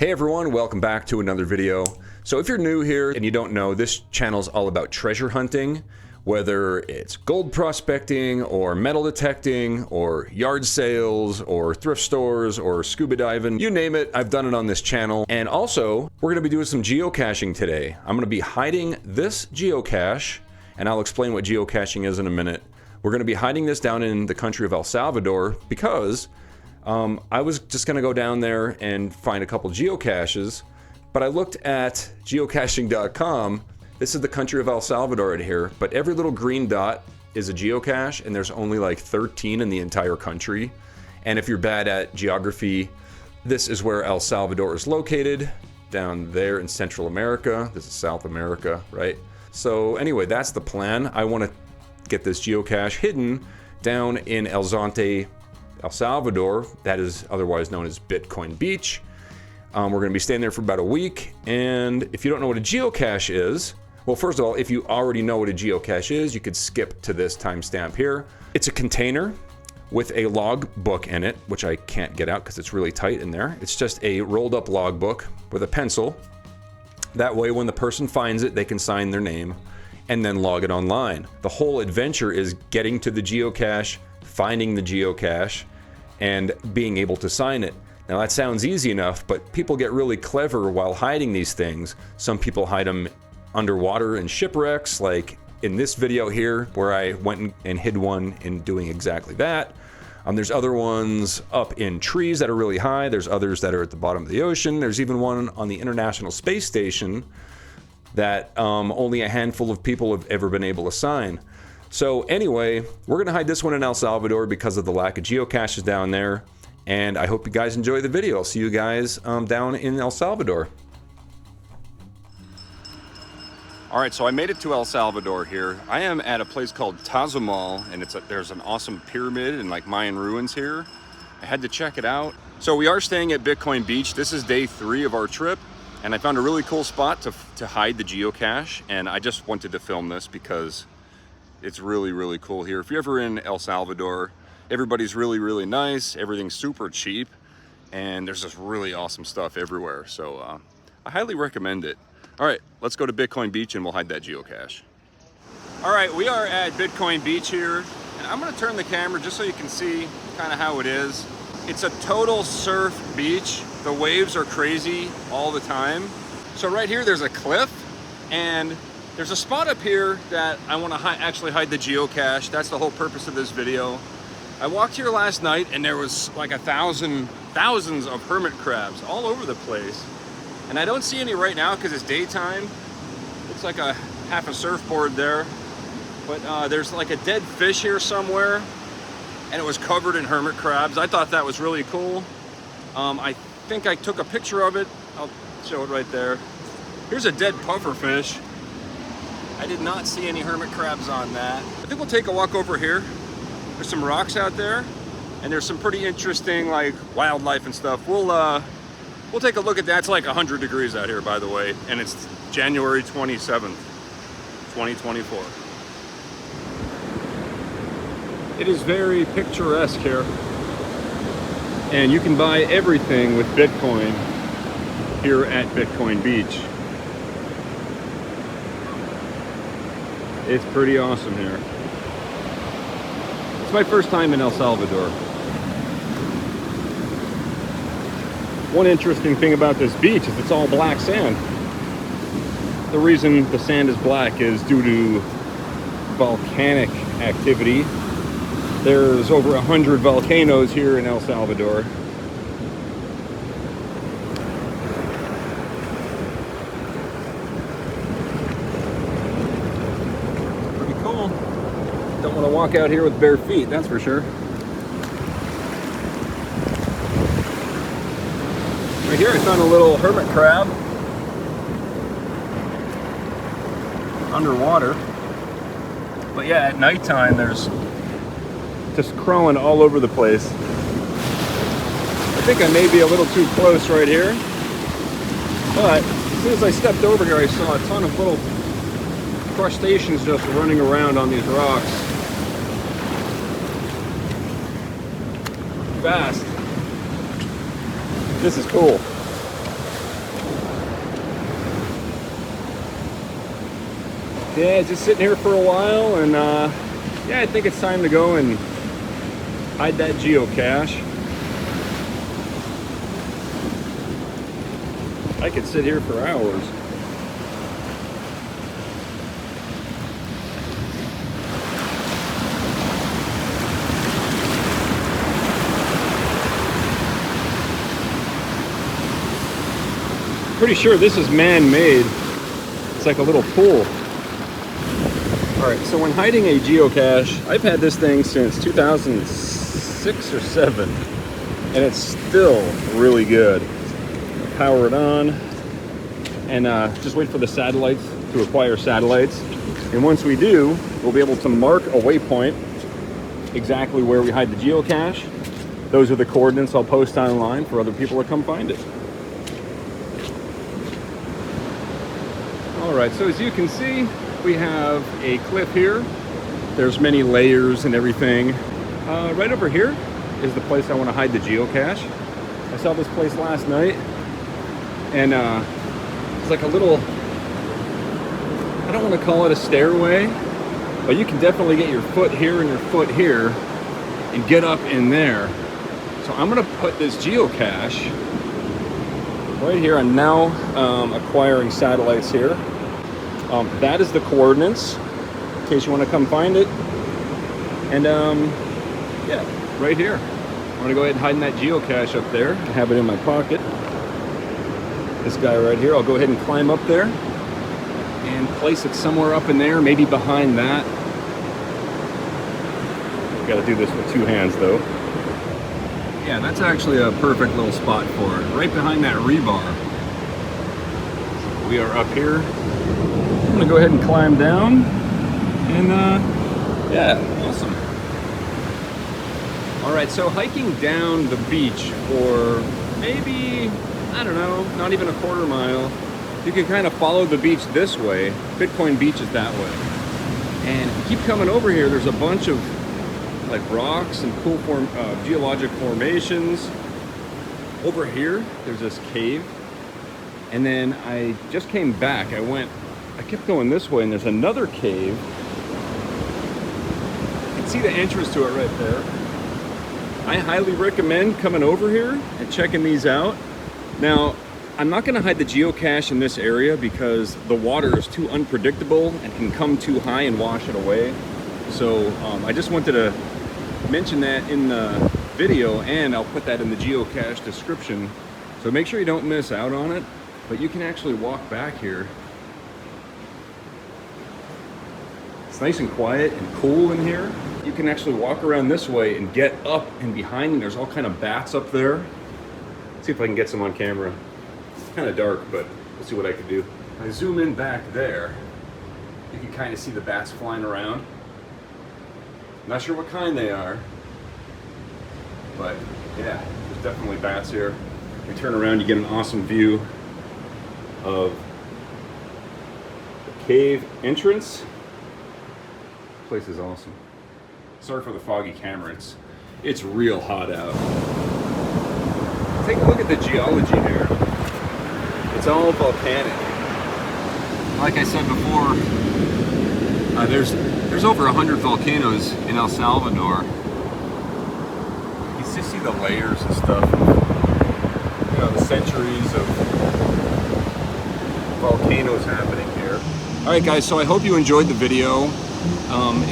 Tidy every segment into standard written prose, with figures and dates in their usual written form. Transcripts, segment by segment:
Hey everyone, welcome back to another video. So if you're new here and you don't know, this channel is all about treasure hunting, whether it's gold prospecting or metal detecting or yard sales or thrift stores or scuba diving, you name it, I've done it on this channel. And also, we're gonna be doing some geocaching today. I'm gonna be hiding this geocache, and I'll explain what geocaching is in a minute. We're gonna be hiding this down in the country of El Salvador because I was just gonna go down there and find a couple geocaches, but I looked at geocaching.com. This is the country of El Salvador right here, but every little green dot is a geocache, and there's only like 13 in the entire country. And if you're bad at geography, this is where El Salvador is located, down there in Central America. This is South America, right? So anyway, that's the plan. I want to get this geocache hidden down in El Zonte, El Salvador. That is otherwise known as Bitcoin Beach. We're going to be staying there for about a week. And if you don't know what a geocache is, well, first of all, if you already know what a geocache is, you could skip to this timestamp here. It's a container with a log book in it, which I can't get out because it's really tight in there. It's just a rolled up log book with a pencil. That way, when the person finds it, they can sign their name and then log it online. The whole adventure is getting to the geocache, finding the geocache, and being able to sign it. Now that sounds easy enough, but people get really clever while hiding these things. Some people hide them underwater in shipwrecks, like in this video here, where I went and hid one in doing exactly that. There's other ones up in trees that are really high. There's others that are at the bottom of the ocean. There's even one on the International Space Station that only a handful of people have ever been able to sign. So anyway, we're gonna hide this one in El Salvador because of the lack of geocaches down there. And I hope you guys enjoy the video. I'll see you guys down in El Salvador. All right, so I made it to El Salvador here. I am at a place called Tazumal, and there's an awesome pyramid and like Mayan ruins here. I had to check it out. So we are staying at Bitcoin Beach. This is day 3 of our trip, and I found a really cool spot to hide the geocache, and I just wanted to film this because it's really, really cool here. If you're ever in El Salvador, everybody's really, really nice. Everything's super cheap, and there's just really awesome stuff everywhere. So I highly recommend it. All right, let's go to Bitcoin Beach and we'll hide that geocache. All right, we are at Bitcoin Beach here, and I'm gonna turn the camera just so you can see kind of how it is. It's a total surf beach. The waves are crazy all the time. So right here, there's a cliff, and there's a spot up here that I want to actually hide the geocache. That's the whole purpose of this video. I walked here last night and there was like thousands of hermit crabs all over the place. And I don't see any right now because it's daytime. Looks like half a surfboard there. But there's like a dead fish here somewhere, and it was covered in hermit crabs. I thought that was really cool. I think I took a picture of it. I'll show it right there. Here's a dead puffer fish. I did not see any hermit crabs on that. I think we'll take a walk over here. There's some rocks out there, and there's some pretty interesting like wildlife and stuff. We'll take a look at that. It's like 100 degrees out here, by the way, and it's January 27th, 2024. It is very picturesque here, and you can buy everything with Bitcoin here at Bitcoin Beach. It's pretty awesome here. It's my first time in El Salvador. One interesting thing about this beach is it's all black sand. The reason the sand is black is due to volcanic activity. There's over 100 volcanoes here in El Salvador. Don't want to walk out here with bare feet, that's for sure. Right here I found a little hermit crab underwater. But yeah, at nighttime there's just crawling all over the place. I think I may be a little too close right here. But as soon as I stepped over here, I saw a ton of little crustaceans just running around on these rocks. Fast. This is cool. Yeah, just sitting here for a while, and yeah, I think it's time to go and hide that geocache. I could sit here for hours. Pretty sure this is man-made. It's like a little pool. All right, so when hiding a geocache, I've had this thing since 2006 or 7, and it's still really good. Power it on, and just wait for the satellites to acquire satellites. And once we do, we'll be able to mark a waypoint exactly where we hide the geocache. Those are the coordinates I'll post online for other people to come find it. All right, so as you can see, we have a cliff here. There's many layers and everything. Right over here is the place I want to hide the geocache. I saw this place last night, and it's like a little, I don't want to call it a stairway, but you can definitely get your foot here and your foot here and get up in there. So I'm going to put this geocache right here. I'm now acquiring satellites here. That is the coordinates, in case you want to come find it. And yeah, right here. I'm going to go ahead and hide in that geocache up there. I have it in my pocket. This guy right here, I'll go ahead and climb up there and place it somewhere up in there, maybe behind that. Got to do this with 2 hands though. Yeah, that's actually a perfect little spot for it, right behind that rebar. We are up here. I'm gonna go ahead and climb down, and yeah, awesome. All right, so hiking down the beach for maybe, I don't know, not even a quarter mile, you can kind of follow the beach this way. Bitcoin Beach is that way. And if you keep coming over here, there's a bunch of like rocks and cool geologic formations. Over here, there's this cave. And then I just came back. I kept going this way, and there's another cave. You can see the entrance to it right there. I highly recommend coming over here and checking these out. Now, I'm not gonna hide the geocache in this area because the water is too unpredictable and can come too high and wash it away. So I just wanted to mention that in the video, and I'll put that in the geocache description. So make sure you don't miss out on it, but you can actually walk back here. It's nice and quiet and cool in here. You can actually walk around this way and get up, and behind me there's all kind of bats up there. Let's see if I can get some on camera. It's kind of dark, but we'll see what I can do. If I zoom in back there, you can kind of see the bats flying around. Not sure what kind they are, but yeah, there's definitely bats here. If you turn around, you get an awesome view of the cave entrance. This place is awesome. Sorry for the foggy camera, it's real hot out. Take a look at the geology here. It's all volcanic. Like I said before, there's over 100 volcanoes in El Salvador. You just see the layers and stuff. You know, the centuries of volcanoes happening here. All right, guys, so I hope you enjoyed the video.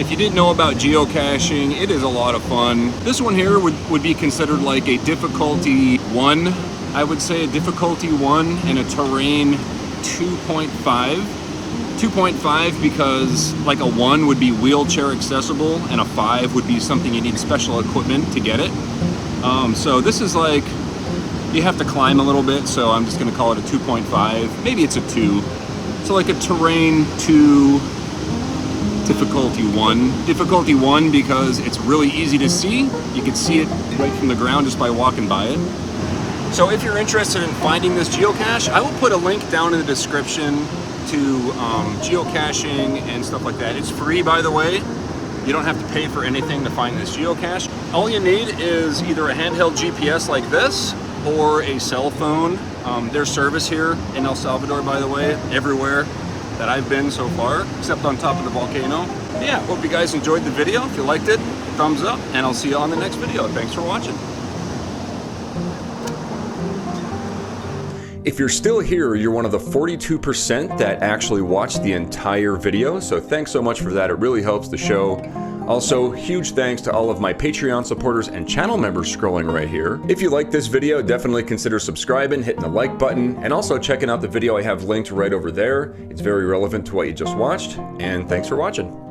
If you didn't know about geocaching, it is a lot of fun. This one here would be considered like a difficulty 1. I would say a difficulty 1 and a terrain 2.5. 2.5 because like a 1 would be wheelchair accessible, and a 5 would be something you need special equipment to get it. So this is like, you have to climb a little bit, so I'm just gonna call it a 2.5. Maybe it's a 2. So like a terrain 2, difficulty 1. Difficulty 1 because it's really easy to see. You can see it right from the ground just by walking by it. So if you're interested in finding this geocache, I will put a link down in the description to geocaching and stuff like that. It's free, by the way. You don't have to pay for anything to find this geocache. All you need is either a handheld GPS like this or a cell phone. There's service here in El Salvador, by the way, everywhere. that I've been so far, except on top of the volcano. But yeah, hope you guys enjoyed the video. If you liked it, thumbs up, and I'll see you on the next video. Thanks for watching. If you're still here, you're one of the 42% that actually watched the entire video, so thanks so much for that. It really helps the show. Also, huge thanks to all of my Patreon supporters and channel members scrolling right here. If you like this video, definitely consider subscribing, hitting the like button, and also checking out the video I have linked right over there. It's very relevant to what you just watched, and thanks for watching.